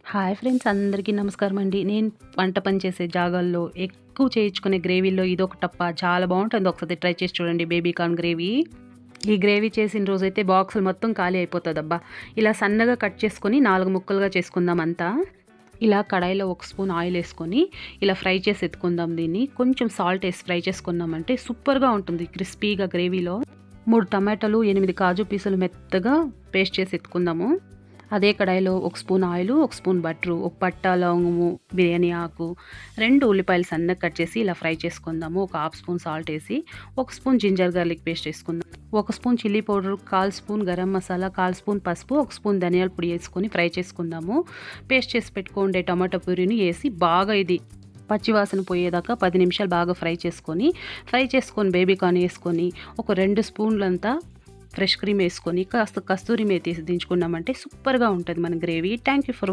Hi friends, అందరికీ నమస్కారం అండి. నేను వంట పని చేసే జాగాల్లో ఎక్కువ చేయించుకునే గ్రేవీలో ఇదొకటప్ప. చాలా బావుంటుంది. ఒకసారి ట్రై చేసి చూడండి బేబీ కార్న్ గ్రేవీ. ఈ గ్రేవీ చేసిన రోజైతే బాక్సులు మొత్తం ఖాళీ అయిపోతదబ్బా! ఇలా సన్నగా కట్ చేసుకొని 4 ముక్కలుగా చేసుకుందాం అంతా. ఇలా కడాయిలో ఒక స్పూన్ ఆయిలేసుకొని ఇలా ఫ్రై చేసి ఎత్తుకుందాం దీన్ని. కొంచెం సాల్ట్ ఏసి ఫ్రై చేసుకున్నామంటే సూపర్‌గా ఉంటుంది క్రిస్పీగా గ్రేవీలో. 3 టమాటాలు, 8 కాజు పీసులు మెత్తగా పేస్ట్ చేసి ఎత్తుకుందాము. అదే కడాయిలో ఒక స్పూన్ ఆయిలు, ఒక స్పూన్ బటరు, ఒక పట్ట, లవంగము, బిర్యానీ ఆకు, 2 ఉల్లిపాయలు సన్నగా కట్ చేసి ఇలా ఫ్రై చేసుకుందాము. ఒక హాఫ్ స్పూన్ సాల్ట్ ఏసి, ఒక స్పూన్ జింజర్ గార్లిక్ పేస్ట్ ఏసుకుందాం. ఒక spoon chilli powder, 1/4 spoon garam masala, 1/4 spoon పసుపు, ఒక స్పూన్ ధనియాల పొడి ఏసుకొని ఫ్రై చేసుకుందాము. పేస్ట్ చేసి పెట్టుకోండే టమాటా ప్యూరీని ఏసి బాగా ఇది పచ్చివాసన పోయేదాకా 10 నిమిషాలు బాగా ఫ్రై చేసుకొని బేబీ కార్న్ ఏసుకొని, ఒక 2 స్పూన్లంతా ఫ్రెష్ క్రీమ్ ఏసుకొని, కాస్త కస్తూరి మేతి ఏసి దించుకున్నామంటే సూపర్‌గా ఉంటది మన గ్రేవీ. Thank you for